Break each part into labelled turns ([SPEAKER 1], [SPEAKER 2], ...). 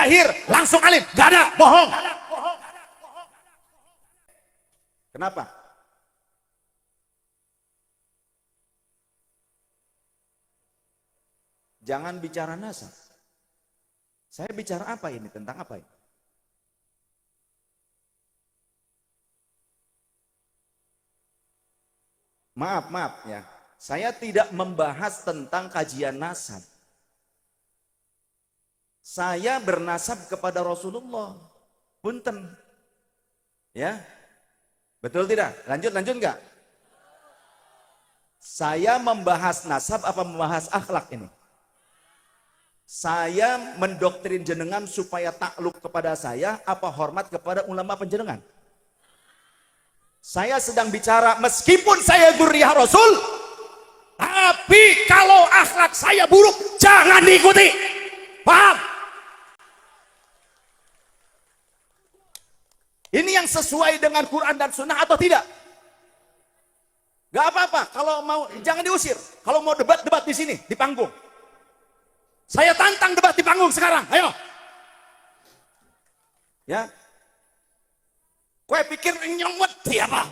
[SPEAKER 1] lahir langsung alim. Gak ada, bohong. Kenapa? Jangan bicara nasab. Saya bicara apa ini? Tentang apa ini? Maaf ya. Saya tidak membahas tentang kajian nasab. Saya bernasab kepada Rasulullah. Punten. Ya. Betul tidak? Lanjut enggak? Saya membahas nasab apa membahas akhlak ini? Saya mendoktrin jenengan supaya takluk kepada saya apa hormat kepada ulama penjenengan? Saya sedang bicara meskipun saya dzurriyyah Rasul, tapi kalau akhlak saya buruk jangan diikuti. Paham? Ini yang sesuai dengan Quran dan Sunnah atau tidak? Gak apa-apa, kalau mau jangan diusir. Kalau mau debat di sini, di panggung. Saya tantang debat di panggung sekarang, ayo. Ya. Kue pikir nyomot apa?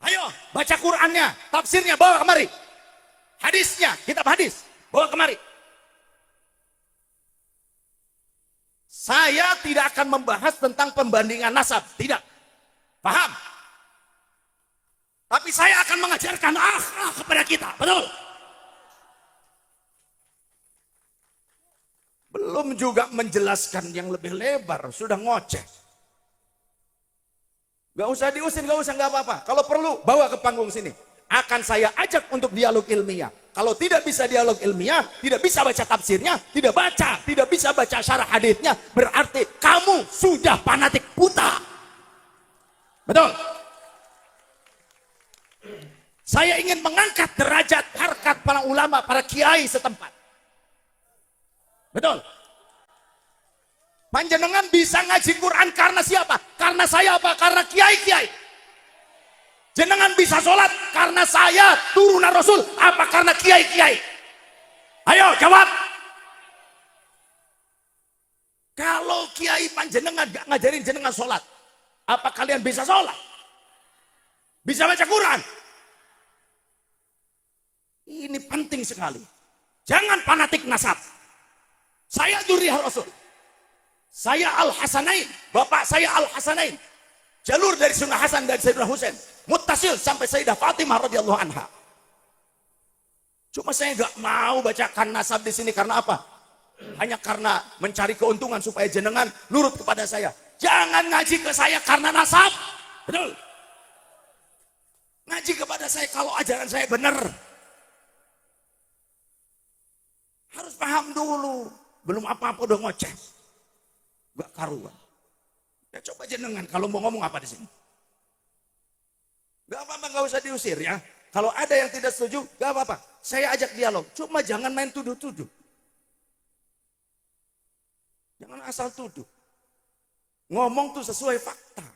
[SPEAKER 1] Ayo, baca Qurannya, tafsirnya bawa kemari. Hadisnya, kitab hadis, bawa kemari. Saya tidak akan membahas tentang pembandingan nasab, tidak. Paham? Tapi saya akan mengajarkan akhlak kepada kita, betul? Belum juga menjelaskan yang lebih lebar, sudah ngoceh. Gak usah diusir, gak apa-apa. Kalau perlu, bawa ke panggung sini. Akan saya ajak untuk dialog ilmiah. Kalau tidak bisa dialog ilmiah, tidak bisa baca tafsirnya, tidak bisa baca syarah haditsnya, berarti kamu sudah fanatik buta. Betul? Saya ingin mengangkat derajat harkat para ulama, para kiai setempat. Betul? Panjenengan bisa ngaji Quran karena siapa? Karena saya apa? Karena kiai-kiai. Jenengan bisa sholat karena saya turunan Rasul apa? Karena kiai-kiai. Ayo jawab. Kalau kiai panjenengan gak ngajarin jenengan sholat, apa kalian bisa sholat? Bisa baca Quran? Ini penting sekali. Jangan fanatik nasab. Saya dzurriyyah Rasul. Saya Al-Hasanain, bapak saya Al-Hasanain. Jalur dari Sunnah Hasan dan Sayyidina Husain, muttasil sampai Sayyidah Fatimah radhiyallahu anha. Cuma saya nggak mau bacakan nasab di sini karena apa? Hanya karena mencari keuntungan supaya jenengan nurut kepada saya. Jangan ngaji ke saya karena nasab. Betul. Ngaji kepada saya kalau ajaran saya benar. Harus paham dulu. Belum apa-apa udah ngoceh. Gak karuan. Ya coba jenengan kalau mau ngomong apa di sini. Gak apa-apa, gak usah diusir ya. Kalau ada yang tidak setuju, gak apa-apa. Saya ajak dialog. Cuma jangan main tuduh-tuduh. Jangan asal tuduh. Ngomong tuh sesuai fakta.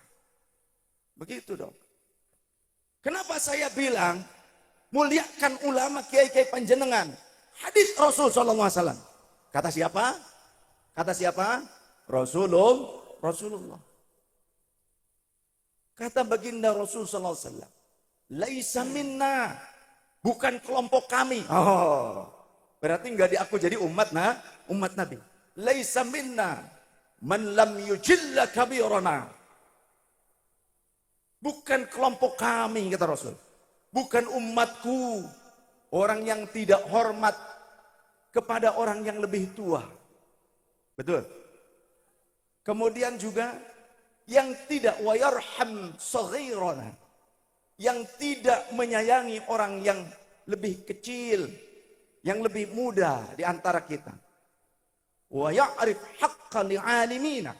[SPEAKER 1] Begitu dong. Kenapa saya bilang muliakan ulama kiai-kiai panjenengan? Hadis Rasul SAW. Kata siapa? Kata siapa? Rasulullah. Kata baginda Rasul sallallahu alaihi wasallam, "Laisa minna." Bukan kelompok kami. Oh. Berarti enggak diaku jadi umat Nabi. "Laisa minna man lam yujilla kabirana." Bukan kelompok kami kata Rasul. Bukan umatku orang yang tidak hormat kepada orang yang lebih tua. Betul? Kemudian juga yang tidak wayarham saghirana, yang tidak menyayangi orang yang lebih kecil, yang lebih muda di antara kita. Wa ya'rif haqqa li'alimina,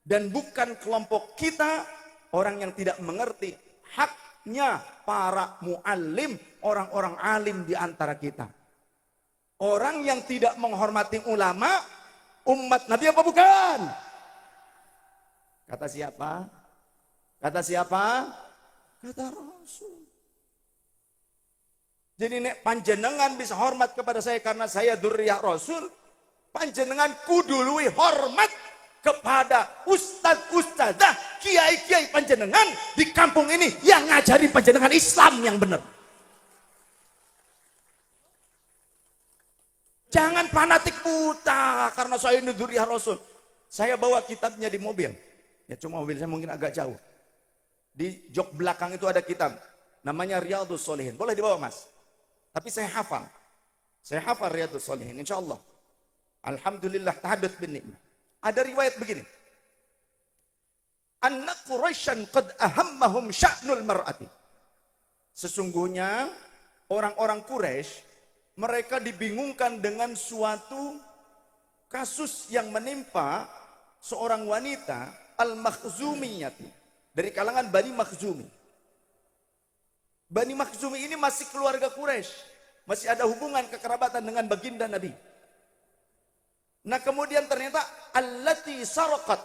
[SPEAKER 1] dan bukan kelompok kita orang yang tidak mengerti haknya para muallim, orang-orang alim di antara kita. Orang yang tidak menghormati ulama, umat Nabi apa bukan? Kata siapa? Kata siapa? Kata Rasul. Jadi nek panjenengan bisa hormat kepada saya karena saya dzurriyyah Rasul, Panjenengan kudu luwih hormat kepada ustaz-ustazah, kiai-kiai panjenengan di kampung ini yang ngajari panjenengan Islam yang benar. Jangan fanatik buta karena saya ini dzurriyyah Rasul. Saya bawa kitabnya di mobil. Ya cuma mobil saya mungkin agak jauh. Di jok belakang itu ada kitab. Namanya Riyadhus Shalihin. Boleh dibawa mas. Tapi saya hafal. Saya hafal Riyadhus Shalihin. Insya Allah. Alhamdulillah tahadduts bin ni'mah. Ada riwayat begini. Anna Quraisyan qad ahammahum sya'nul mar'ati. Sesungguhnya orang-orang Quraisy mereka dibingungkan dengan suatu kasus yang menimpa seorang wanita al-Makhzumiyati dari kalangan Bani Makhzumi. Bani Makhzumi ini masih keluarga Quraisy, masih ada hubungan kekerabatan dengan baginda Nabi. Nah kemudian ternyata allati saraqat.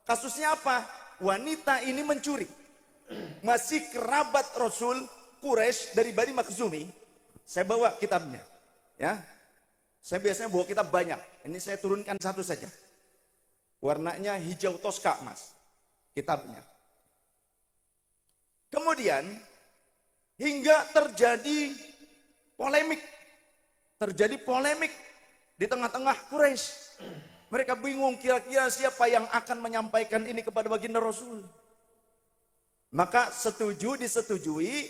[SPEAKER 1] Kasusnya apa? Wanita ini mencuri. Masih kerabat Rasul Quraisy dari Bani Makhzumi. Saya bawa kitabnya, ya. Saya biasanya bawa kitab banyak. Ini saya turunkan satu saja. Warnanya hijau toska, mas. Kitabnya. Kemudian hingga terjadi polemik. Terjadi polemik di tengah-tengah Quraisy. Mereka bingung kira-kira siapa yang akan menyampaikan ini kepada baginda Rasul. Maka disetujui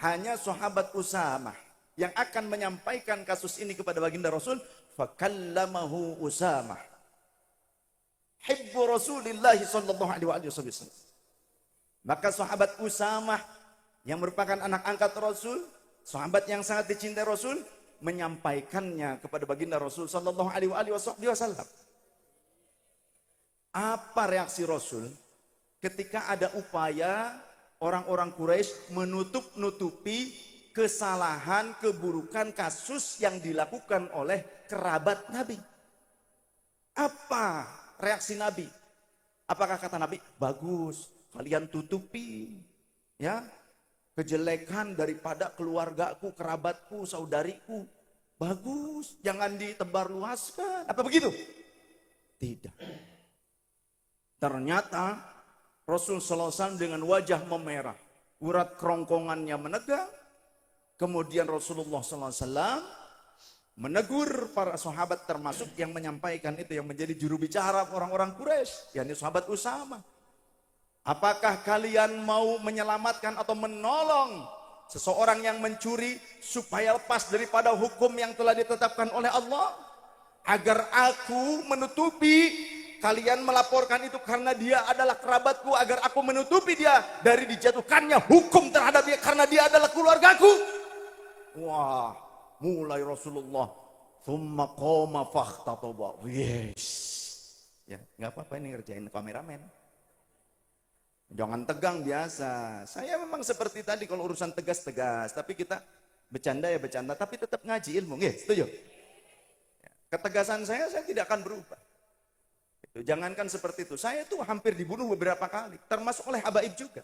[SPEAKER 1] hanya sahabat Usamah yang akan menyampaikan kasus ini kepada baginda Rasul. Fakallamahu Usamah hibbu Rasulillah sallallahu alaihi wasallam. Maka sahabat Usamah yang merupakan anak angkat Rasul, sahabat yang sangat dicintai Rasul, menyampaikannya kepada baginda Rasul sallallahu alaihi wasallam. Apa reaksi Rasul ketika ada upaya orang-orang Quraisy menutup-nutupi kesalahan, keburukan, kasus yang dilakukan oleh kerabat Nabi? Apa reaksi Nabi? Apakah kata Nabi, bagus, kalian tutupi ya kejelekan daripada keluargaku, kerabatku, saudariku. Bagus, jangan ditebar luaskan. Apa begitu? Tidak. Ternyata Rasul sallallahu alaihi wasallam dengan wajah memerah, urat kerongkongannya menegak. Kemudian Rasulullah SAW menegur para sahabat termasuk yang menyampaikan itu, yang menjadi juru bicara orang-orang Quraisy, yakni sahabat Usamah. Apakah kalian mau menyelamatkan atau menolong seseorang yang mencuri supaya lepas daripada hukum yang telah ditetapkan oleh Allah? Agar aku menutupi, kalian melaporkan itu karena dia adalah kerabatku, agar aku menutupi dia dari dijatuhkannya hukum terhadap dia karena dia adalah keluargaku. Wah, mulai Rasulullah thumma qoma fakhtatoba. Yes. Ya, enggak apa-apa ini ngerjain kameramen. Jangan tegang biasa. Saya memang seperti tadi kalau urusan tegas-tegas, tapi kita bercanda ya bercanda, tapi tetap ngaji ilmu. Nggih, setuju? Ya, ketegasan saya tidak akan berubah. Itu, jangankan seperti itu. Saya tuh hampir dibunuh beberapa kali, termasuk oleh habaib juga.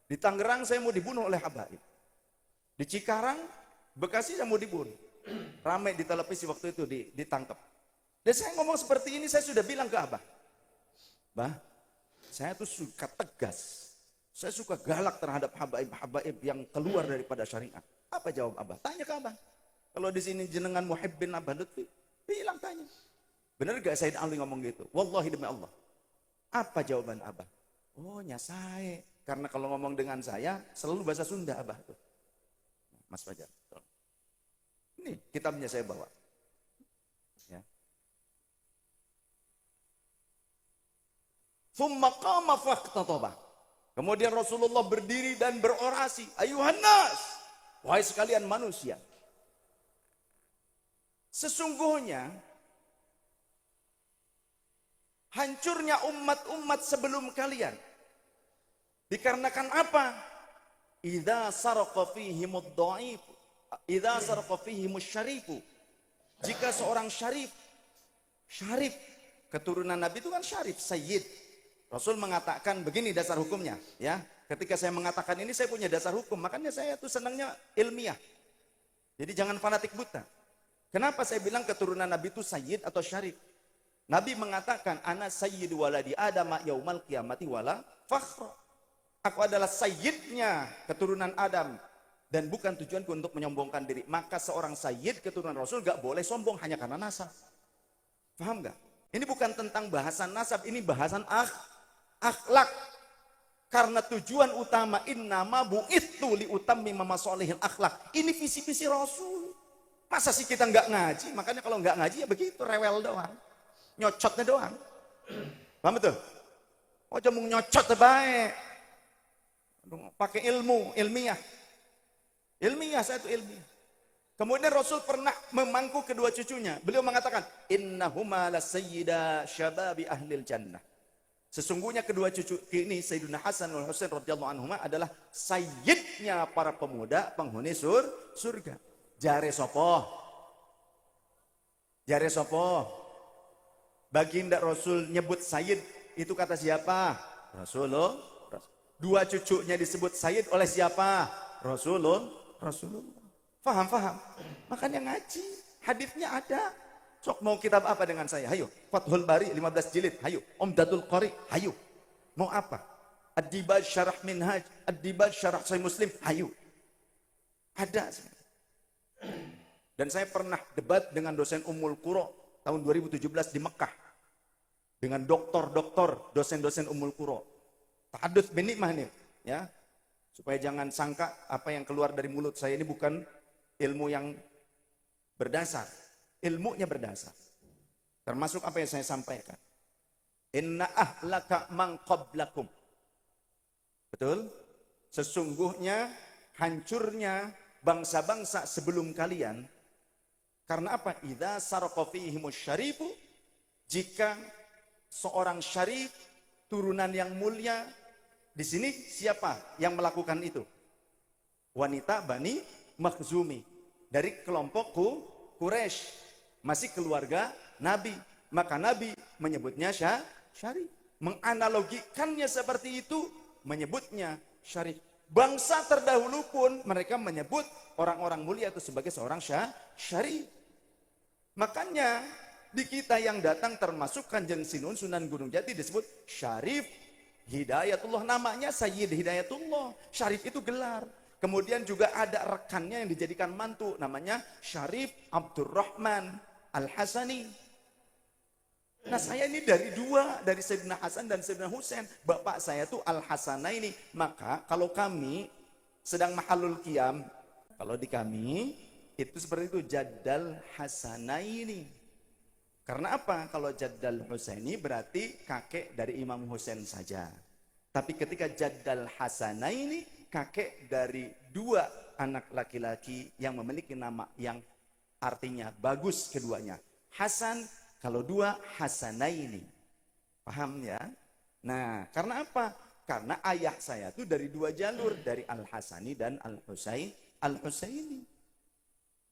[SPEAKER 1] Di Tangerang saya mau dibunuh oleh habaib. Di Cikarang Bekasi saya mau dibunuh. Ramai di televisi waktu itu ditangkap. Dan saya ngomong seperti ini, saya sudah bilang ke Abah. Bah, saya tuh suka tegas. Saya suka galak terhadap habaib-habaib yang keluar daripada syariat. Apa jawab Abah? Tanya ke Abah. Kalau di sini jenengan muhibbin Abah Lutfi, bilang tanya. Benar gak Said Ali ngomong gitu? Wallahi demi Allah. Apa jawaban Abah? Oh nyasai. Karena kalau ngomong dengan saya, selalu bahasa Sunda Abah tuh. Mas Fajar. Ini kitabnya saya bawa. Ya. Tsumma qama faqtataba. Kemudian Rasulullah berdiri dan berorasi, ayuhan nas, wahai sekalian manusia. Sesungguhnya hancurnya umat-umat sebelum kalian dikarenakan apa? Idza saraqa fihimud dhaif, idza saraqa fihimus syarifu. Jika seorang syarif, keturunan Nabi itu kan syarif, sayyid. Rasul mengatakan begini dasar hukumnya, ya. Ketika saya mengatakan ini saya punya dasar hukum, makanya saya tuh senangnya ilmiah. Jadi jangan fanatik buta. Kenapa saya bilang keturunan Nabi itu sayyid atau syarif? Nabi mengatakan, ana sayyidu waladi Adam yaumal qiyamati wala fakhra. Aku adalah sayyidnya keturunan Adam. Dan bukan tujuanku untuk menyombongkan diri. Maka seorang sayyid keturunan Rasul gak boleh sombong hanya karena nasab. Paham gak? Ini bukan tentang bahasan nasab, ini bahasan akhlak. Karena tujuan utama innama bu'ithu liutammima masolihil akhlak. Ini visi-visi Rasul. Masa sih kita nggak ngaji? Makanya kalau nggak ngaji ya begitu, rewel doang. Nyocotnya doang. Paham betul? Oh, cuma nyocot baik. Pakai ilmiah. Ilmiah, saya itu ilmiah. Kemudian Rasul pernah memangku kedua cucunya. Beliau mengatakan, innahuma lasayyida syababi ahlil jannah. Sesungguhnya kedua cucu ini, Sayyidina Hasan dan Husain radhiyallahu anhuma adalah sayyidnya para pemuda penghuni surga. Jare sopo? Jare sopo? Baginda Rasul nyebut sayyid, itu kata siapa? Rasulullah. Dua cucunya disebut sayyid oleh siapa? Rasulullah. Faham. Makanya ngaji. Hadisnya ada. Sok mau kitab apa dengan saya? Hayo. Fathul Bari 15 jilid. Hayo. Umdatul Qari. Hayo. Mau apa? Ad-Dibaj Syarah Minhaj. Ad-Dibaj Syarah Sahih Muslim. Hayo. Ada. Dan saya pernah debat dengan dosen Ummul Qura tahun 2017 di Mekah. Dengan doktor-doktor, dosen-dosen Ummul Qura. Tahadduts bin nikmah nih, ya. Supaya jangan sangka apa yang keluar dari mulut saya ini bukan ilmu yang berdasar. Ilmunya berdasar. Termasuk apa yang saya sampaikan. Inna ahlaka man qablakum. Betul? Sesungguhnya hancurnya bangsa-bangsa sebelum kalian. Karena apa? Idza saraqa fihimus syarifu, jika seorang syarif, turunan yang mulia, di sini siapa yang melakukan itu? Wanita Bani Makhzumi dari kelompok Quraisy, masih keluarga Nabi. Maka Nabi menyebutnya syarif. Menganalogikannya seperti itu, menyebutnya syarif. Bangsa terdahulu pun mereka menyebut orang-orang mulia itu sebagai seorang syarif. Makanya di kita yang datang termasuk Kanjeng Sinun Sunan Gunung Jati disebut Syarif Hidayatullah, namanya Sayyid Hidayatullah. Syarif itu gelar. Kemudian juga ada rekannya yang dijadikan mantu, namanya Syarif Abdurrahman Al-Hasani. Nah, saya ini dari dua, dari Sayyidina Hasan dan Sayyidina Husain. Bapak saya tuh Al-Hasanaini. Maka kalau kami sedang mahalul qiyam, kalau di kami itu seperti itu, Jaddal Hasanaini. Karena apa? Kalau Jaddal Husaini berarti kakek dari Imam Husain saja. Tapi ketika Jaddal Hasanaini, kakek dari dua anak laki-laki yang memiliki nama yang artinya bagus keduanya. Hasan, kalau dua Hasanaini. Paham ya? Nah, karena apa? Karena ayah saya itu dari dua jalur, dari Al-Hasani dan Al-Husaini.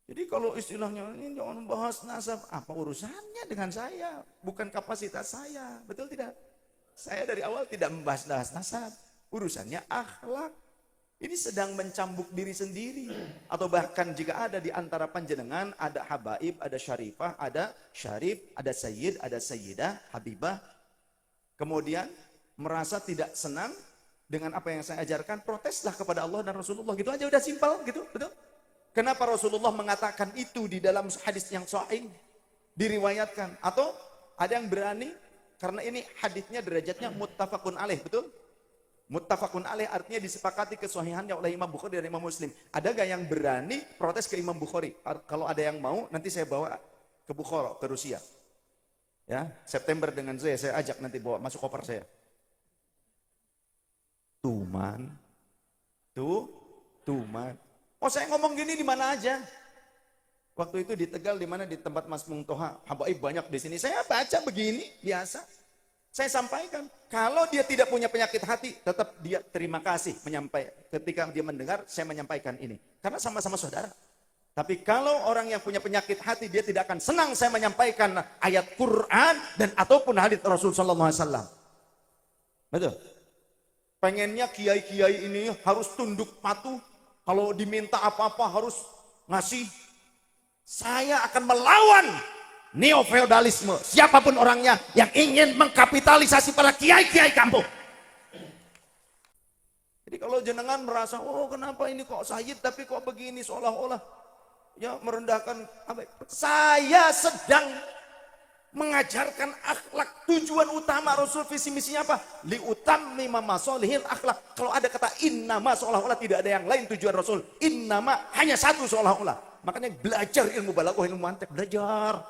[SPEAKER 1] Jadi kalau istilahnya ini jangan bahas nasab, apa urusannya dengan saya? Bukan kapasitas saya, betul tidak? Saya dari awal tidak membahas nasab, urusannya akhlak. Ini sedang mencambuk diri sendiri. Atau bahkan jika ada di antara panjenengan, ada habaib, ada syarifah, ada syarif, ada sayyid, ada sayyidah, habibah. Kemudian merasa tidak senang dengan apa yang saya ajarkan, proteslah kepada Allah dan Rasulullah. Gitu aja, udah simpel gitu, betul? Kenapa Rasulullah mengatakan itu di dalam hadis yang sahih diriwayatkan? Atau ada yang berani? Karena ini hadisnya derajatnya muttafaqun alaih, betul? Muttafaqun alaih artinya disepakati kesahihannya oleh Imam Bukhari dan Imam Muslim. Ada gak yang berani protes ke Imam Bukhari? Kalau ada yang mau, nanti saya bawa ke Bukhara, ke Rusia. Ya, September dengan saya ajak nanti bawa masuk koper saya. Tuman. Tuman. Oh, saya ngomong gini di mana aja. Waktu itu di Tegal, di mana di tempat Mas Mungtoha, habaib banyak di sini. Saya baca begini, biasa. Saya sampaikan, kalau dia tidak punya penyakit hati, tetap dia terima kasih menyampaikan. Ketika dia mendengar, saya menyampaikan ini. Karena sama-sama saudara. Tapi kalau orang yang punya penyakit hati, dia tidak akan senang saya menyampaikan ayat Quran dan ataupun hadits Rasulullah SAW. Betul? Pengennya kiai-kiai ini harus tunduk patuh. Kalau diminta apa-apa harus ngasih. Saya akan melawan neofeodalisme. Siapapun orangnya yang ingin mengkapitalisasi para kiai-kiai kampung. Jadi kalau jenengan merasa, oh kenapa ini kok Sayyid tapi kok begini, seolah-olah ya merendahkan apa? Saya sedang mengajarkan akhlak. Tujuan utama Rasul visi misinya apa? Liutammima masolihil akhlak. Kalau ada kata innama, seolah-olah tidak ada yang lain tujuan Rasul. Innama hanya satu seolah-olah. Makanya belajar ilmu balaghah, ilmu mantik, belajar.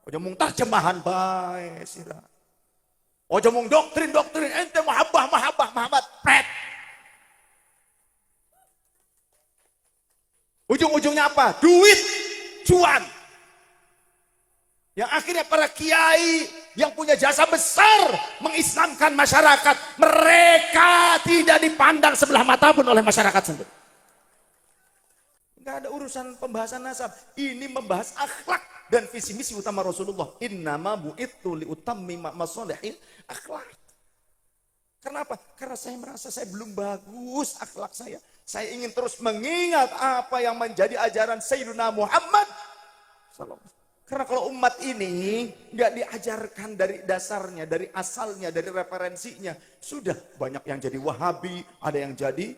[SPEAKER 1] Ojo mung terjemahan bae sira. Ojo mung doktrin ente mahabbah pret. Ujung-ujungnya apa? Duit, cuan. Yang akhirnya para kiai yang punya jasa besar mengislamkan masyarakat, mereka tidak dipandang sebelah mata pun oleh masyarakat sendiri. Nggak ada urusan pembahasan nasab. Ini membahas akhlak dan visi misi utama Rasulullah. Innama bu'ittu liutammima masolihil akhlak. Kenapa? Karena saya merasa saya belum bagus akhlak saya. Saya ingin terus mengingat apa yang menjadi ajaran Sayyidina Muhammad sallallahu. Karena kalau umat ini nggak diajarkan dari dasarnya, dari asalnya, dari referensinya, sudah banyak yang jadi Wahabi, ada yang jadi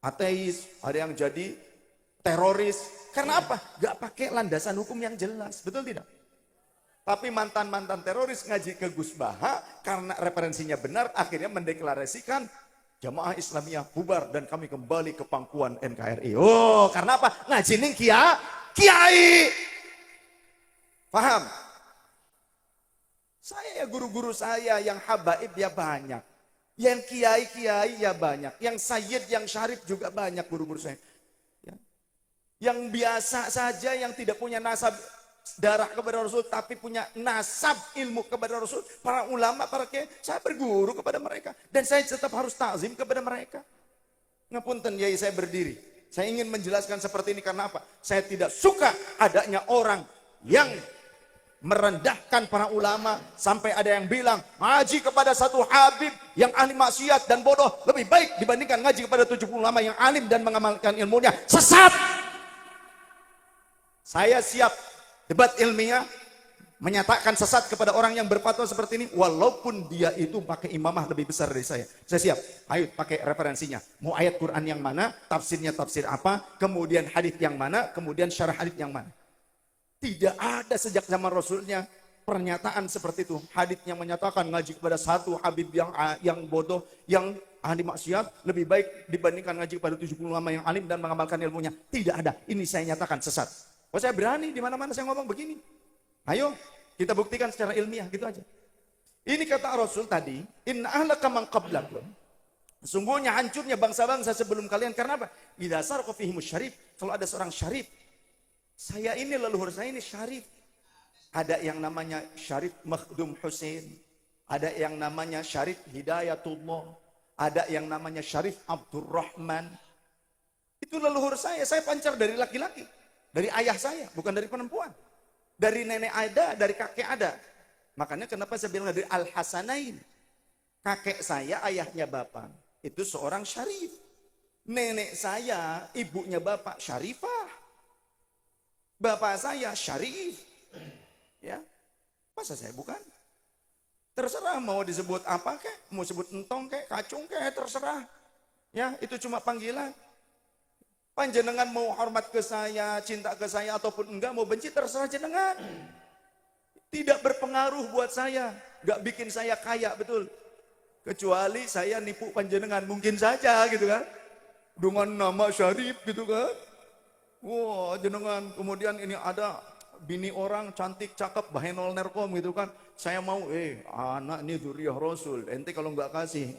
[SPEAKER 1] ateis, ada yang jadi teroris. Karena apa? Nggak pakai landasan hukum yang jelas, betul tidak? Tapi mantan-mantan teroris ngaji ke Gus Baha karena referensinya benar, akhirnya mendeklarasikan Jamaah Islamiyah bubar dan kami kembali ke pangkuan NKRI. Oh, karena apa? Ngaji ning kiai. Paham? Saya guru-guru saya yang habaib ya banyak. Yang kiai-kiai ya banyak. Yang sayyid, yang syarif juga banyak guru-guru saya. Ya. Yang biasa saja, yang tidak punya nasab darah kepada Rasul, tapi punya nasab ilmu kepada Rasul. Para ulama, para kiai, saya berguru kepada mereka. Dan saya tetap harus takzim kepada mereka. Ngapunten yai saya berdiri. Saya ingin menjelaskan seperti ini karena apa? Saya tidak suka adanya orang yang merendahkan para ulama sampai ada yang bilang ngaji kepada satu habib yang ahli maksiat dan bodoh lebih baik dibandingkan ngaji kepada 70 ulama yang alim dan mengamalkan ilmunya. Sesat. Saya siap debat ilmiah menyatakan sesat kepada orang yang berfatwa seperti ini walaupun dia itu pakai imamah lebih besar dari saya. Saya siap. Ayo pakai referensinya. Mau ayat Quran yang mana, tafsirnya tafsir apa, kemudian hadis yang mana, kemudian syarah hadis yang mana. Tidak ada sejak zaman Rasulnya pernyataan seperti itu. Hadis yang menyatakan ngaji kepada satu habib yang bodoh, yang ahli maksiat lebih baik dibandingkan ngaji kepada 70 ulama yang alim dan mengamalkan ilmunya. Tidak ada. Ini saya nyatakan sesat. Oh, saya berani di mana-mana saya ngomong begini. Ayo kita buktikan secara ilmiah gitu aja. Ini kata Rasul tadi, inna ahlaka man qablakum. Sesungguhnya hancurnya bangsa-bangsa sebelum kalian karena apa? Idza sarqa fihimus syarif. Kalau ada seorang syarif, saya ini leluhur saya ini syarif. Ada yang namanya Syarif Makhdum Husain, ada yang namanya Syarif Hidayatullah, ada yang namanya Syarif Abdurrahman. Itu leluhur saya pancar dari laki-laki, dari ayah saya, bukan dari perempuan. Dari nenek ada, dari kakek ada. Makanya kenapa saya bilang dari Al-Hasanain. Kakek saya, ayahnya bapak, itu seorang syarif. Nenek saya, ibunya bapak, syarifah. Bapak saya syarif, ya, masa saya bukan? Terserah mau disebut apa kek, mau sebut entong kek, kacung kek, terserah. Ya, itu cuma panggilan. Panjenengan mau hormat ke saya, cinta ke saya ataupun enggak, mau benci terserah jenengan. Tidak berpengaruh buat saya, enggak bikin saya kaya betul. Kecuali saya nipu panjenengan, mungkin saja gitu kan. Dengan nama syarif gitu kan. Wah, jenengan kemudian ini ada bini orang cantik, cakep, bahenol nerkom gitu kan. Saya mau, anak ini dzurriyyah Rasul. Ente kalau nggak kasih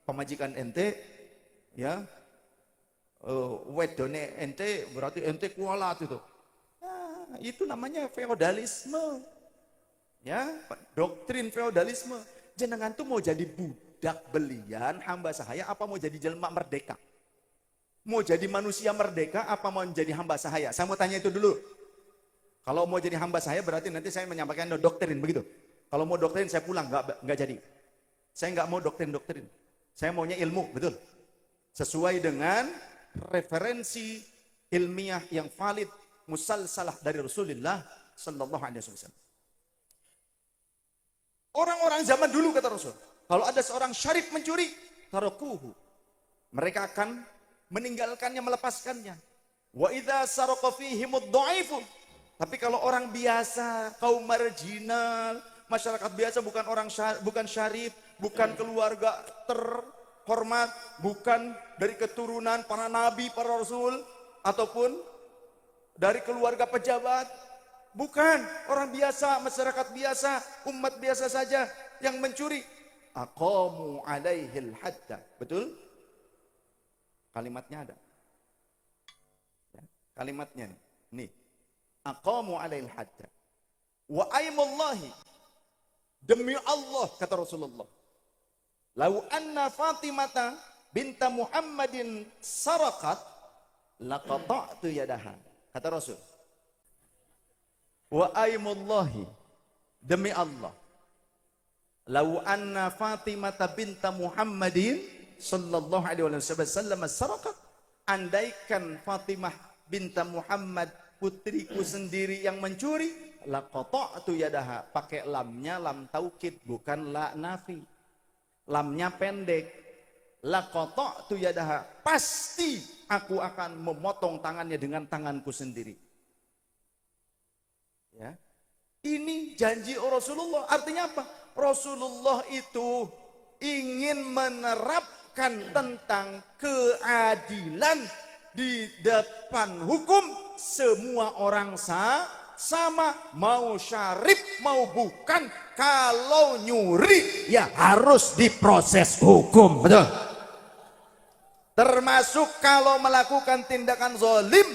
[SPEAKER 1] pemajikan ente, ya, wedone ente berarti ente kualat itu. Nah, itu namanya feodalisme. Ya, doktrin feodalisme. Jenengan tuh mau jadi budak belian, hamba sahaya, apa mau jadi jelma merdeka? Mau jadi manusia merdeka apa mau jadi hamba sahaya? Saya mau tanya itu dulu. Kalau mau jadi hamba sahaya berarti nanti saya menyampaikan doktrin begitu. Kalau mau doktrin saya pulang, nggak jadi. Saya nggak mau doktrin. Saya maunya ilmu, betul. Sesuai dengan referensi ilmiah yang valid musalsalah dari Rasulullah sallallahu alaihi wasallam. Orang-orang zaman dulu kata Rasul, kalau ada seorang syarif mencuri, tarakuhu. Mereka akan meninggalkannya, melepaskannya. Wa idza saraqa fihimud dhaifun. Tapi kalau orang biasa, kaum marginal, masyarakat biasa, bukan syarif, bukan keluarga terhormat, bukan dari keturunan para nabi, para rasul, ataupun dari keluarga pejabat, bukan orang biasa, masyarakat biasa, umat biasa saja yang mencuri, aqamu alaihil hadda. Betul? Kalimatnya ada. Kalimatnya nih. Aqamu alaihil hadda. Wa aimullahi, demi Allah kata Rasulullah, lau anna Fatimata binta Muhammadin sarakat laqata'tu yadaha. Kata Rasul, wa aimullahi, demi Allah, lau anna Fatimata binta Muhammadin sallallahu alaihi wasallam sarakat, andaikan Fatimah binta Muhammad, putriku sendiri yang mencuri, laqata'tu yadaha. Pakai lamnya lam taukid, bukan la nafi. Lamnya pendek. Laqata'tu yadaha, pasti aku akan memotong tangannya dengan tanganku sendiri. Ya. Ini janji Rasulullah. Artinya apa? Rasulullah itu ingin menerapkan tentang keadilan di depan hukum. Semua orang sama, mau syarif mau bukan, kalau nyuri ya harus diproses hukum. Betul? Termasuk kalau melakukan tindakan zalim.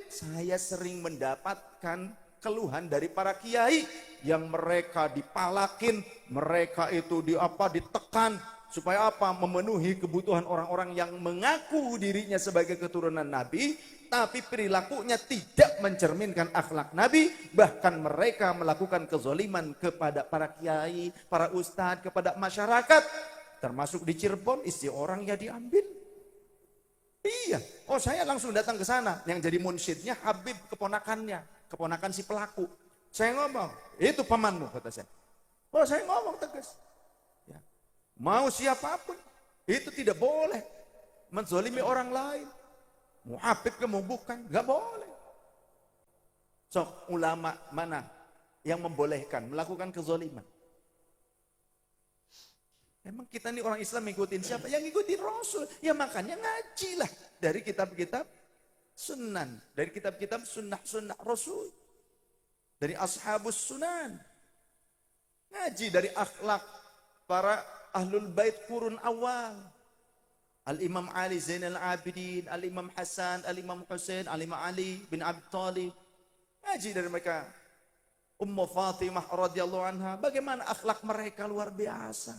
[SPEAKER 1] Saya sering mendapatkan keluhan dari para kiai yang mereka dipalakin, mereka itu ditekan supaya apa? Memenuhi kebutuhan orang-orang yang mengaku dirinya sebagai keturunan Nabi, tapi perilakunya tidak mencerminkan akhlak Nabi. Bahkan mereka melakukan kezaliman kepada para kiai, para ustadz, kepada masyarakat. Termasuk di Cirebon, istri orang ya diambil. Iya, oh saya langsung datang ke sana. Yang jadi munsyidnya Habib, keponakan si pelaku. Saya ngomong, itu pamanmu, kata saya. Oh saya ngomong tegas. Ya. Mau siapapun, itu tidak boleh menzalimi orang lain. Mau Habib ke mau bukan, nggak boleh. So, ulama mana yang membolehkan melakukan kezaliman? Emang kita ini orang Islam ngikutin siapa? Yang ngikutin Rasul. Ya makanya ngajilah dari kitab-kitab sunan, dari kitab-kitab sunnah-sunnah Rasul, dari ashabus sunan. Ngaji dari akhlak para ahlul bait qurun awal. Al-Imam Ali Zainal Abidin, Al-Imam Hasan, Al-Imam Husain, Al-Imam Ali bin Abi Thalib. Ngaji dari mereka. Ummu Fatimah radhiyallahu anha, bagaimana akhlak mereka luar biasa.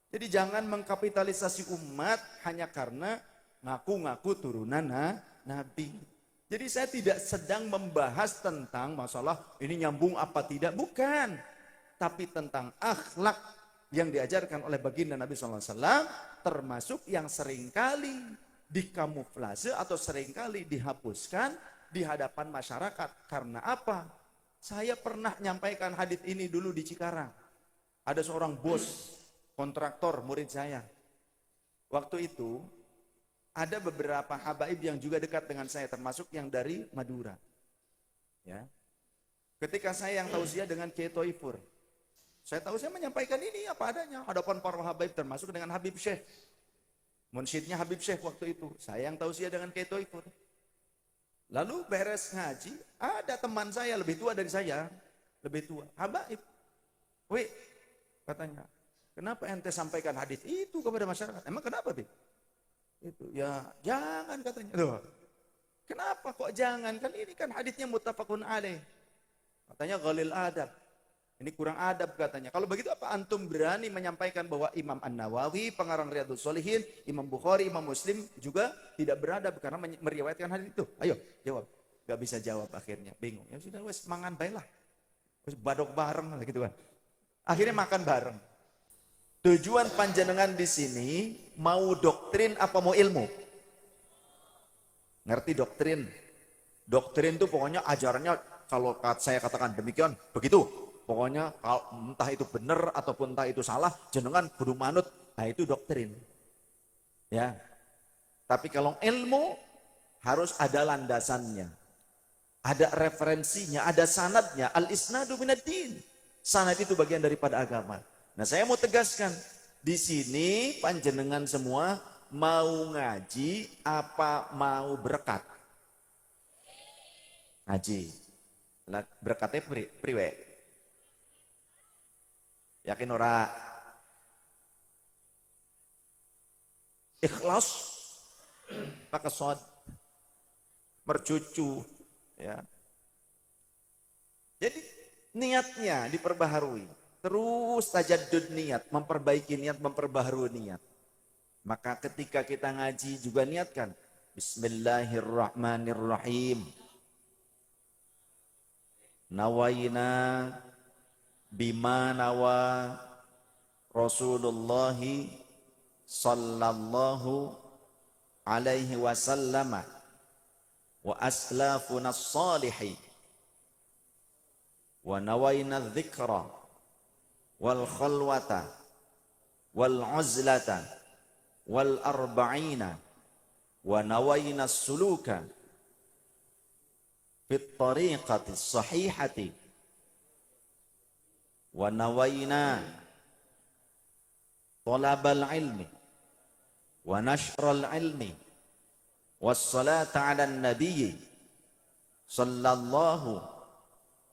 [SPEAKER 1] Jadi jangan mengkapitalisasi umat hanya karena ngaku-ngaku turunan Nabi. Jadi saya tidak sedang membahas tentang masalah ini nyambung apa tidak, bukan. Tapi tentang akhlak yang diajarkan oleh baginda Nabi SAW, termasuk yang seringkali dikamuflase atau seringkali dihapuskan di hadapan masyarakat. Karena apa? Saya pernah menyampaikan hadits ini dulu di Cikarang. Ada seorang bos kontraktor murid saya. Waktu itu ada beberapa habaib yang juga dekat dengan saya, termasuk yang dari Madura. Ya. Ketika saya yang tausiah dengan Kiai Toifur, saya tahu saya menyampaikan ini apa adanya hadapan para habaib, termasuk dengan Habib Syekh. Munsyidnya Habib Syekh waktu itu. Saya yang tausiah dengan Kiai Toifur. Lalu beres ngaji, ada teman saya lebih tua dari saya, lebih tua, habaib. Wih, katanya, kenapa ente sampaikan hadis itu kepada masyarakat? Emang kenapa, Bib? Itu ya jangan katanya. Loh, kenapa kok jangan? Kan ini kan hadisnya muttafaqun alaih. Katanya ghalil adab. Ini kurang adab katanya. Kalau begitu apa antum berani menyampaikan bahwa Imam An-Nawawi, pengarang Riyadhus Shalihin, Imam Bukhari, Imam Muslim juga tidak beradab karena meriwayatkan hadis itu? Ayo, jawab. Gak bisa jawab akhirnya, bingung. Ya sudah wes mangan baiklah. Wes badok bareng gitu kan. Akhirnya makan bareng. Tujuan panjenengan di sini mau doktrin apa mau ilmu? Ngerti doktrin? Doktrin itu pokoknya ajarannya, kalau saya katakan demikian, begitu. Pokoknya kalau entah itu benar ataupun entah itu salah, jenengan kudu manut. Nah itu doktrin. Ya. Tapi kalau ilmu harus ada landasannya. Ada referensinya, ada sanadnya. Al-isnadu minad-din. Sanad itu bagian daripada agama. Nah, saya mau tegaskan, di sini panjenengan semua mau ngaji apa mau berkat? Ngaji. Lah berkatnya priwe. Yakin ora? Ikhlas pakai sod mercucu ya. Jadi niatnya diperbaharui. Terus tajaddud niat, memperbaiki niat, memperbaharui niat. Maka ketika kita ngaji juga niatkan Bismillahirrahmanirrahim. Nawaina bima nawa Rasulullah sallallahu alaihi wasallam wa aslafuna salihi wa nawaina dzikra wal khalwata wal uzlata wal arba'ina wa nawaina suluka fit tariqati sahihati wa nawaina talabal ilmi wa nashral ilmi wassalata ala nabiyyi sallallahu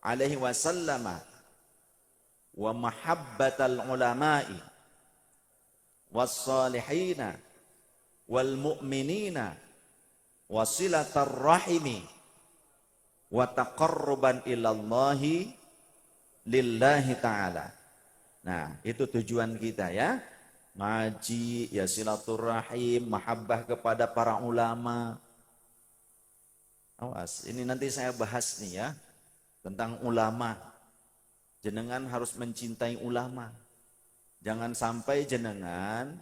[SPEAKER 1] alaihi wasallam wa mahabbatal ulama'i wassalihina wal mu'minina wasilatar rahimi wa taqarruban ilallahi lillahi ta'ala. Nah, itu tujuan kita ya. Ngaji, ya silaturahim, mahabbah kepada para ulama. Awas, ini nanti saya bahas nih ya, tentang ulama. Jenengan harus mencintai ulama. Jangan sampai jenengan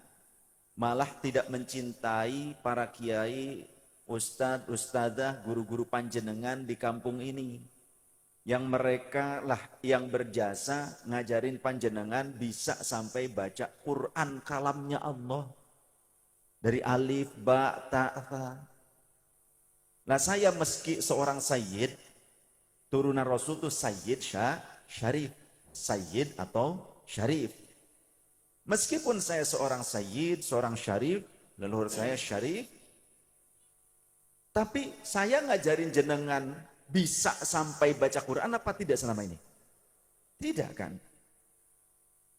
[SPEAKER 1] malah tidak mencintai para kiai, ustadz, ustadzah, guru-guru panjenengan di kampung ini. Yang mereka lah yang berjasa ngajarin panjenengan bisa sampai baca Quran kalamnya Allah. Dari alif, ba, ta, tha. Nah saya meski seorang sayyid, turunan Rasul itu sayyid, syarif. Sayyid atau syarif. Meskipun saya seorang sayyid, seorang syarif, leluhur saya syarif, tapi saya ngajarin jenengan bisa sampai baca Quran apa tidak selama ini? Tidak kan?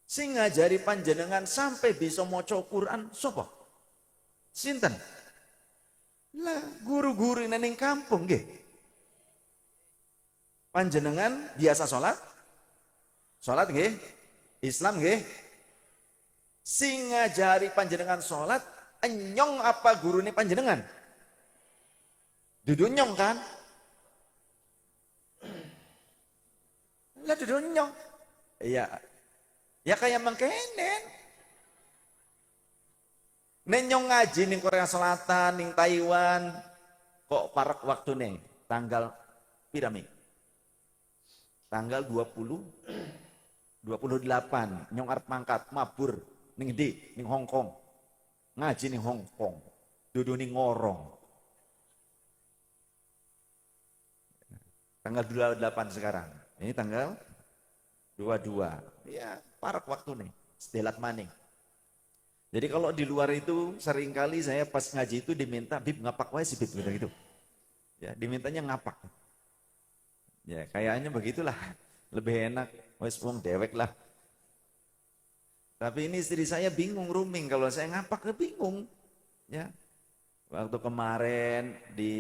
[SPEAKER 1] Sing ngajari panjenengan sampai bisa maca Quran sapa? Sinten? Lah guru-guru ning kampung nggih. Panjenengan biasa salat? Salat nggih? Islam nggih? Sing ngajari panjenengan salat enyong apa gurune panjenengan? Dudu nyong kan? Lah dudunya. Iya. Ya kayak mengkenen. Nenyong ngaji ning Korea Selatan, ning Taiwan. Kok parek waktu nih? Tanggal pirami? Tanggal 28. Nyong arep mangkat mabur ning ndi? Ning Hong Kong. Ngaji ning Hong Kong. Dudu ning Ngorong. Tanggal 28 sekarang. Ini tanggal 22. Ya, parek waktu nih. Sedelat maning. Jadi kalau di luar itu seringkali saya pas ngaji itu diminta, Bib ngapak wae sih Bib gitu. Ya, dimintanya ngapak. Ya, kayaknya begitulah. Lebih enak wes wong dewek lah. Tapi ini istri saya bingung rooming kalau saya ngapak bingung. Ya. Waktu kemarin di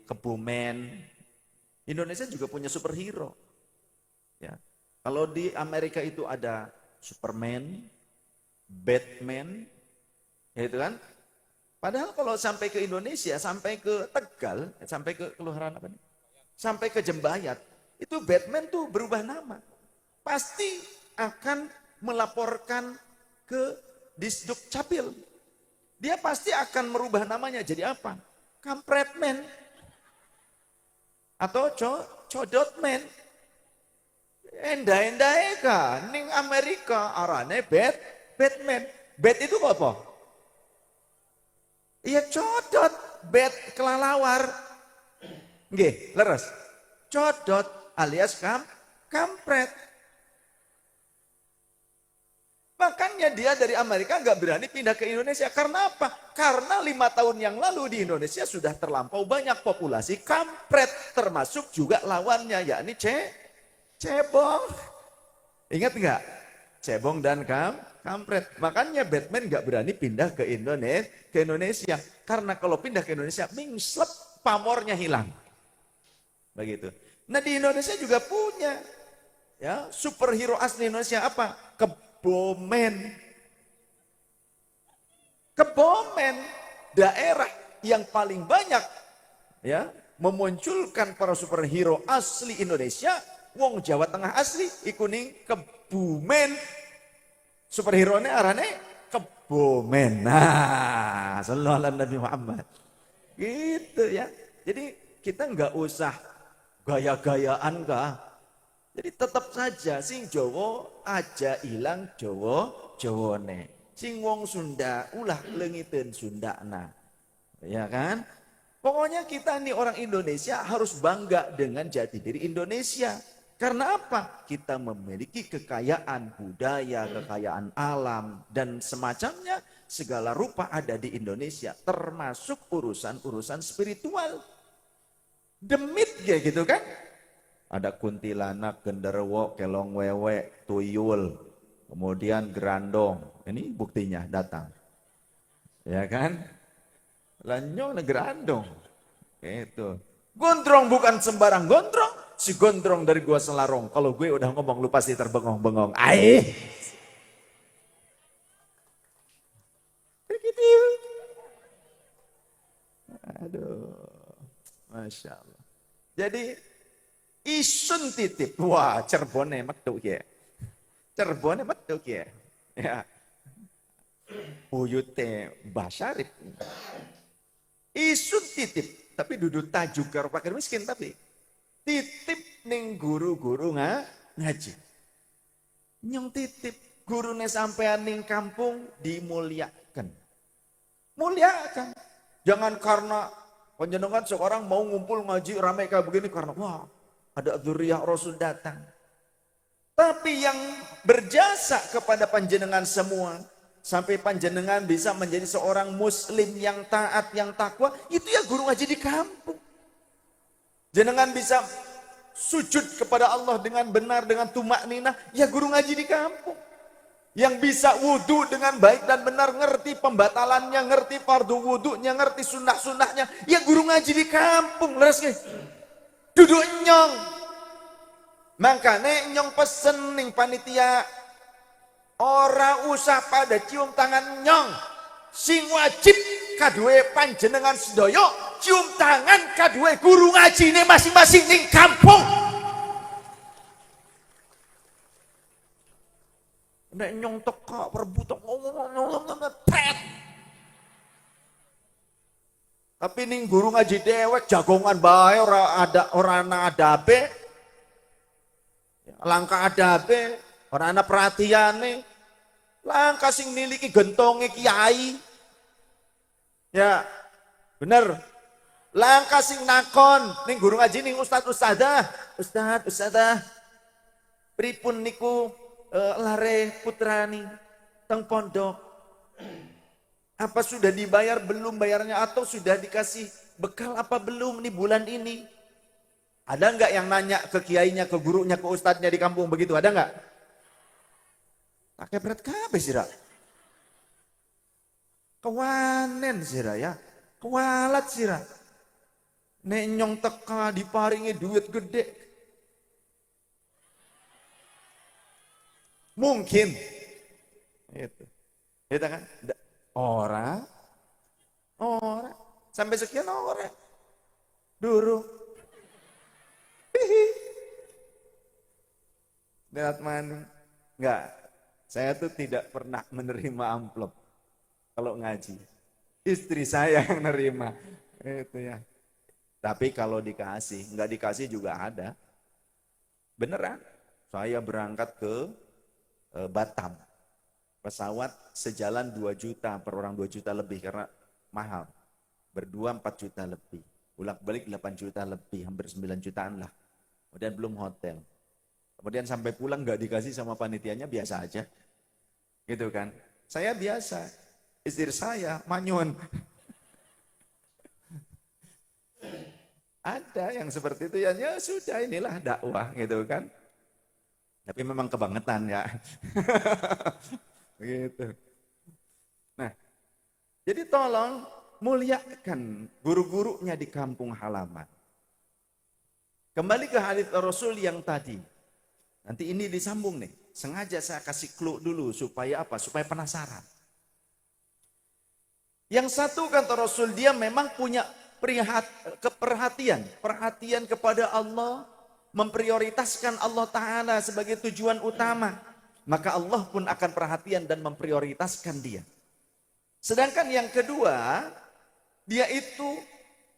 [SPEAKER 1] Kebumen Indonesia juga punya superhero. Ya. Kalau di Amerika itu ada Superman, Batman, ya itu kan? Padahal kalau sampai ke Indonesia, sampai ke Tegal, sampai ke kelurahan apa nih? Sampai ke Jembayat, itu Batman tuh berubah nama. Pasti akan melaporkan ke Disduk Capil. Dia pasti akan merubah namanya jadi apa? Kampretman. Atau codotmen. Endah-endah kan ning Amerika arane Batman. Bat itu apa? Iya codot, bat kelalawar. Nggih, leres. Codot alias kampret. Makanya dia dari Amerika nggak berani pindah ke Indonesia. Karena apa? Karena 5 tahun yang lalu di Indonesia sudah terlampau banyak populasi kampret. Termasuk juga lawannya, yakni cebong. Ingat nggak? Cebong dan kampret. Makanya Batman nggak berani pindah ke Indonesia. Karena kalau pindah ke Indonesia, mingslep pamornya hilang. Begitu. Nah di Indonesia juga punya. Ya, superhero asli Indonesia apa? Kebomen. Kebomen, daerah yang paling banyak ya memunculkan para superhero asli Indonesia. Wong Jawa Tengah asli ikuning Kebumen. Superhero ini arane Kebomen. Nah, sallallahu alaihi Nabi Muhammad. Gitu ya. Jadi kita nggak usah gaya-gayaan kah. Jadi tetap saja sing Jawa aja ilang Jawane. Sing wong Sunda ulah lengiten Sundana. Ya kan? Pokoknya kita nih orang Indonesia harus bangga dengan jati diri Indonesia. Karena apa? Kita memiliki kekayaan budaya, kekayaan alam, dan semacamnya segala rupa ada di Indonesia. Termasuk urusan-urusan spiritual. Demit kayak gitu kan? Ada kuntilanak, genderuwo, kelong wewe, tuyul, kemudian gerandong. Ini buktinya datang. Ya kan? Lanyong gerandong. Itu. Gondrong bukan sembarang gondrong. Si gondrong dari gua Selarong. Kalau gue udah ngomong lu pasti terbengong-bengong. Begitu. Aduh. Masya Allah. Jadi isun titip. Wah, Cirebone metu ya. Cirebone metu ya. Ya. Buyute Basyarif. Isun titip, tapi duduk tajuk karo pakir miskin tapi titip ning guru-guru ngaji. Nyong titip gurune sampean ning kampung dimuliakan. Muliakan. Jangan karena panjenengan seorang mau ngumpul ngaji ramai kayak begini karena wah ada dzurriyyah Rasul datang. Tapi yang berjasa kepada panjenengan semua sampai panjenengan bisa menjadi seorang muslim yang taat, yang takwa, itu ya guru ngaji di kampung. Jenengan bisa sujud kepada Allah dengan benar, dengan tumak ninah, ya guru ngaji di kampung. Yang bisa wudhu dengan baik dan benar, ngerti pembatalannya, ngerti fardu wudhunya, ngerti sunnah-sunnahnya, ya guru ngaji di kampung. Leres nih, duduk nyong. Makanya nyong pesen ning panitia, ora usah pada cium tangan nyong. Sing wajib kadue panjenengan sedoyo cium tangan kadue guru ngaji ini masing-masing ning kampung. Nek nyong teka perbutok ngomong pret. Tapi ning guru ngaji dewek jagongan bae ora ana adabe. Langka adabe, ora ana perhatiane. Langka sing niliki gentonge kiai. Ya, bener. Langka sing nakon ning guru ngaji ning ustazadah. Ustazah. Pripun niku lare putrani teng pondok? Apa sudah dibayar belum bayarnya atau sudah dikasih bekal apa belum nih bulan ini? Ada enggak yang nanya ke kiainya, ke gurunya, ke ustadznya di kampung begitu? Ada enggak? Pakai berat kabeh sira. Kewanen sira ya. Kewalat sira. Nek nyong teka diparingi duit gede. Mungkin. Itu. Itu kan? Ora. Sampai sekian ora. Duru. Berat mana? Enggak. Saya tuh tidak pernah menerima amplop kalau ngaji. Istri saya yang nerima. Itu ya. Tapi kalau dikasih, nggak dikasih juga ada. Beneran, saya berangkat ke Batam. Pesawat sejalan 2 juta, per orang 2 juta lebih karena mahal. Berdua 4 juta lebih. Bolak-balik 8 juta lebih, hampir 9 jutaan lah. Kemudian belum hotel. Kemudian sampai pulang nggak dikasih sama panitianya, biasa aja. Gitu kan. Saya biasa. Istri saya, manyun. Ada yang seperti itu, ya sudah inilah dakwah gitu kan. Tapi memang kebangetan ya. Gitu. Nah, jadi tolong muliakan guru-gurunya di kampung halaman. Kembali ke hadis Rasul yang tadi. Nanti ini disambung nih. Sengaja saya kasih clue dulu supaya apa? Supaya penasaran. Yang satu kata Rasul, dia memang punya perhatian kepada Allah, memprioritaskan Allah Ta'ala sebagai tujuan utama. Maka Allah pun akan perhatian dan memprioritaskan dia. Sedangkan yang kedua, dia itu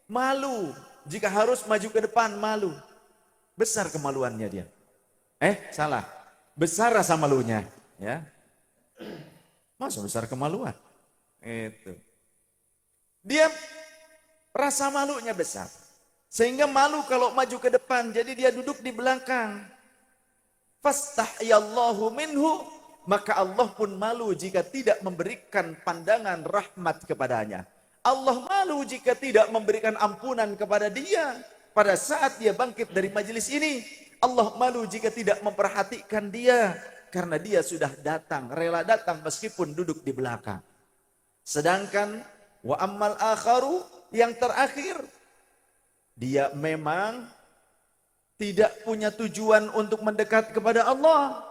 [SPEAKER 1] malu. Jika harus maju ke depan, malu. Besar kemaluannya dia. Salah. Besar rasa malunya. Ya. Masa besar kemaluan? Itu. Dia rasa malunya besar. Sehingga malu kalau maju ke depan. Jadi dia duduk di belakang. Fastahyallahu minhu, maka Allah pun malu jika tidak memberikan pandangan rahmat kepadanya. Allah malu jika tidak memberikan ampunan kepada dia pada saat dia bangkit dari majelis ini. Allah malu jika tidak memperhatikan dia karena dia sudah datang, rela datang meskipun duduk di belakang. Sedangkan wa ammal akharu, yang terakhir, dia memang tidak punya tujuan untuk mendekat kepada Allah.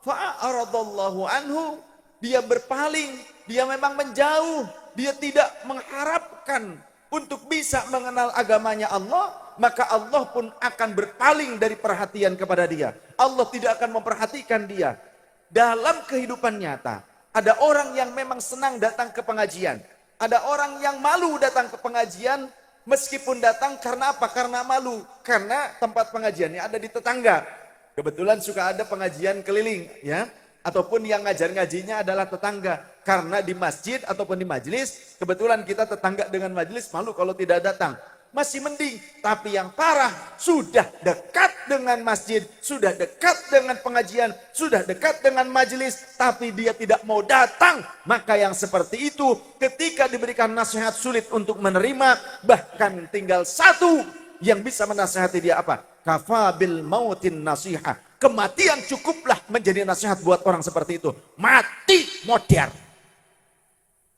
[SPEAKER 1] Fa'aradallahu anhu, dia berpaling, dia memang menjauh, dia tidak mengharapkan untuk bisa mengenal agamanya Allah, maka Allah pun akan berpaling dari perhatian kepada dia. Allah tidak akan memperhatikan dia. Dalam kehidupan nyata, ada orang yang memang senang datang ke pengajian, ada orang yang malu datang ke pengajian. Meskipun datang karena apa? Karena malu. Karena tempat pengajiannya ada di tetangga. Kebetulan suka ada pengajian keliling, ya. Ataupun yang ngajar-ngajinya adalah tetangga. Karena di masjid ataupun di majelis, kebetulan kita tetangga dengan majelis, malu kalau tidak datang. Masih mending. Tapi yang parah, sudah dekat dengan masjid, sudah dekat dengan pengajian, sudah dekat dengan majelis, tapi dia tidak mau datang. Maka yang seperti itu, ketika diberikan nasihat sulit untuk menerima, bahkan tinggal satu yang bisa menasihati dia apa? Kafabil mautin nasihah. Kematian cukuplah menjadi nasihat buat orang seperti itu. Mati modern.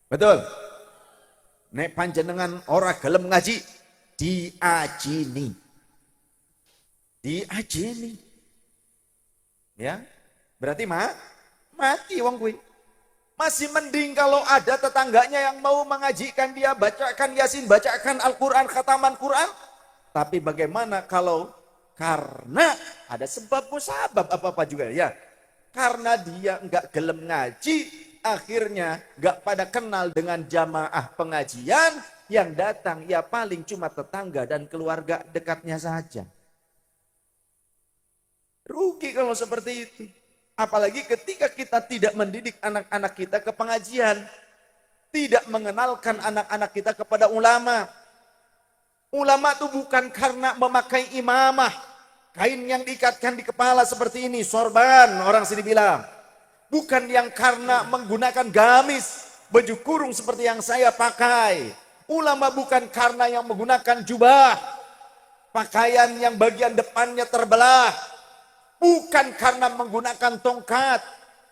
[SPEAKER 1] Betul? Nek panjenengan ora gelem ngaji, diajini. Diajini. Ya. Berarti mati wong kuwi. Masih mending kalau ada tetangganya yang mau mengajikan dia, bacakan Yasin, bacakan Al-Qur'an, khataman Qur'an. Tapi bagaimana kalau karena ada sebab musabab apa-apa juga ya. Karena dia enggak gelem ngaji, akhirnya enggak pada kenal dengan jamaah pengajian, yang datang ya paling cuma tetangga dan keluarga dekatnya saja. Rugi kalau seperti itu. Apalagi ketika kita tidak mendidik anak-anak kita ke pengajian. Tidak mengenalkan anak-anak kita kepada ulama. Ulama itu bukan karena memakai imamah. Kain yang diikatkan di kepala seperti ini, sorban orang sini bilang. Bukan yang karena menggunakan gamis, baju kurung seperti yang saya pakai. Ulama bukan karena yang menggunakan jubah, pakaian yang bagian depannya terbelah. Bukan karena menggunakan tongkat,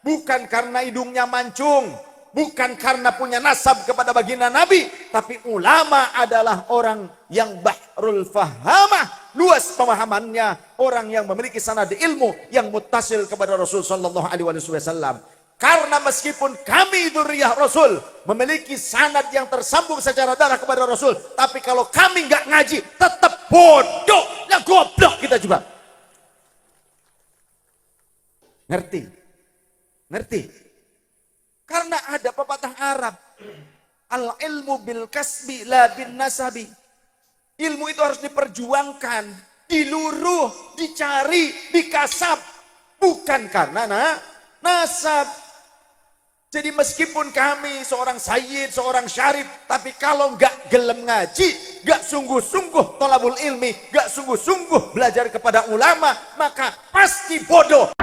[SPEAKER 1] bukan karena hidungnya mancung, bukan karena punya nasab kepada baginda Nabi, tapi ulama adalah orang yang bahrul fahamah, luas pemahamannya, orang yang memiliki sanad ilmu yang muttasil kepada Rasul sallallahu alaihi wasallam. Karena meskipun kami dzurriyyah Rasul memiliki sanad yang tersambung secara darah kepada Rasul, tapi kalau kami nggak ngaji, tetap bodoh, ya goblok kita juga. Ngerti? Ngerti? Karena ada pepatah Arab. Al ilmu bil kasbi la bin nasabi. Ilmu itu harus diperjuangkan, diluruh, dicari, dikasap. Bukan karena nasab. Jadi meskipun kami seorang sayyid, seorang syarif, tapi kalau nggak gelem ngaji, nggak sungguh-sungguh tolabul ilmi, nggak sungguh-sungguh belajar kepada ulama, maka pasti bodoh.